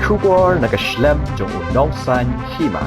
Shubor na kashlem jong unongsan hima.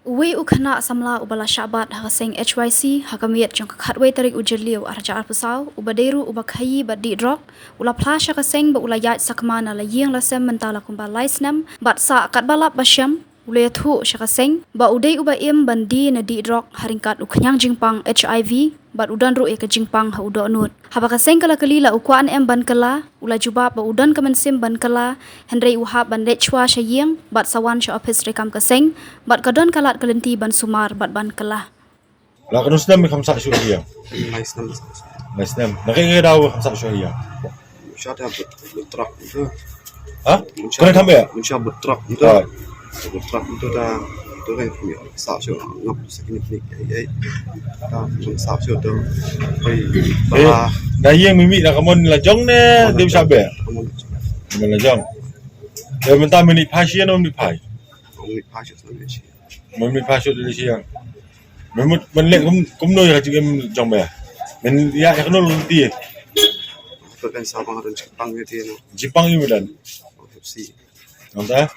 Uwe ukana samla ubala syabat hakaseng HYC hakamiat jong kakhatwe tarik ujerliu arja arpusau ubaderu ubakhayi badi drok ula plasha kaseng ba ulayat sakmana la yeng lasem mentala kumba laisnam bat sa katbalap basyam ule thu syakaseng ba udai uba im bandi na di drok haringkat uknyang jingpang HIV bat udan ru ke jingpang ha udo nut habakaseng kala kalila ukwan em ban kala ula juba ba udan kemensim ban kala henrei uhab ban lechwa syayeng bat sawan sya office rekam kaseng bat kadon kalat kalenti ban sumar bat ban kala la kanus nam kham sa shu hiya nice nam nakinga daw kham sa shu hiya Shut up, truck itu. ha kena tham ya Mencoba truck itu. Truck itu dah itu kan punya sahsu ngap sekini ya. Dah sahsu tu. Bah na yeng mimi na kamon la jong ne dem sabe men la jong de menta mini pasien om ni pai Umi pasir sampai sini. men pasio de siang men le kum no ya jing jong ba men ya kanol ti Bukan sabang dan Jepang itu no. jipang ni medan FC. nonta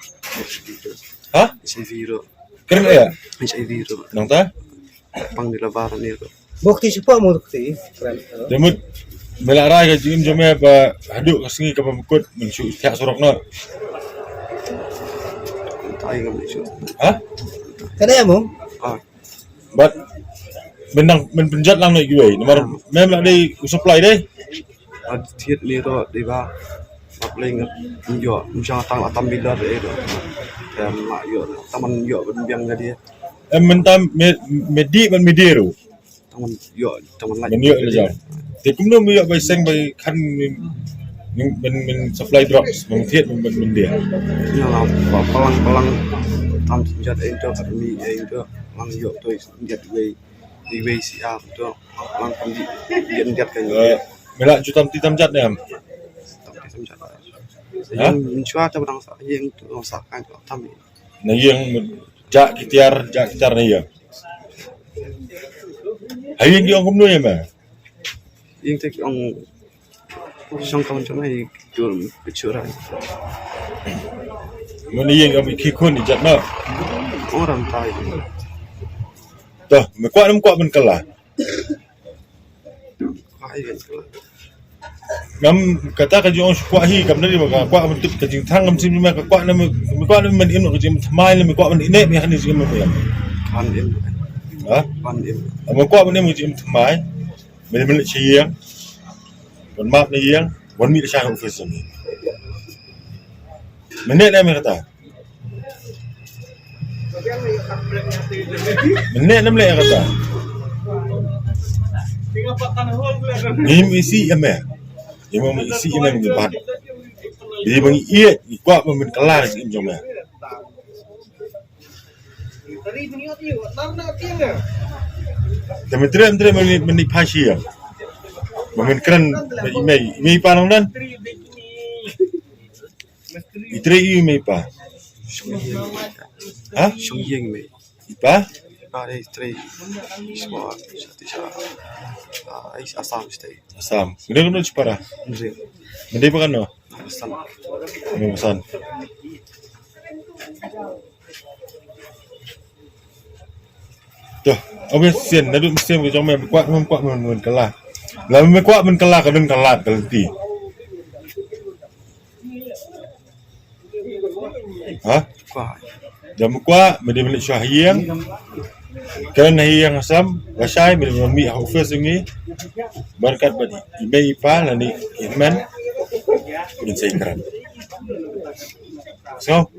ha HIV itu. keren ya HIV itu. nonta Jepang di lebaran itu. Bukti siapa mau bukti? demut melarai ke jing jome ba haduk kesengi ke pemukut mengsu tiak sorok no Tai kan itu. ha Kada ya mong? Ah, but benang men penjat lang nak gue nomor mem lah di supply deh thiết ni đó đi ba. Gặp lên nhọ, cho tăng là tăng bila đấy đó. Dan mak yo, taman yo biang dia. mentam medi men mediru Taman yo, taman lain. men yo le jam te kum no yo by seng by kan men supply drops men thiet men dia Như là palang tam senjat itu kami itu lang yo tu senjat di siap tu lang pandi dia senjat kan melak jutam titam jat nem tapi senjat yang mencuat tu bang sa yang tu sa kan tam na yang jak kitiar na yang hayeng yang kum no ya ma yang tu yang sang kawan cuma jual kecurangan men yang am kikun jat na orang tai toh me kwa men kalah kai kan ngam kata ka jong kwa hi kam dari maka kwa men tip ka jing thang ngam sim ma ka kwa na me kwa na men im ka jing thamai le me kwa men ine me han ni jing me ya kan em ha kan em me kwa men me jing thamai men le chiang bon map ni yang bon mi sha ho fes ni men ne me kata men ne nam le kata ni isi ame ni mo isi ame ni ban di bang ie kwa men kelar jing jong me Temen men ni pasi ya. Men keren me pa nang dan. Itre me pa. Ha? sung yeng me Ipa? ba dei tre semua satu asam stay Asam. Gede kono para. Mesti Mende pa kano. asam Mo san. Tuh, obvious sen nadu mesti mo jong me kwa men kalah. Lah me kwa men kalah kadang kalat kalenti. Ha? kuah Jam kwa mede beli syahiyang kan hiyang asam wasai mede mi hofes ngi berkat badi ibai pa lani iman din sai karam so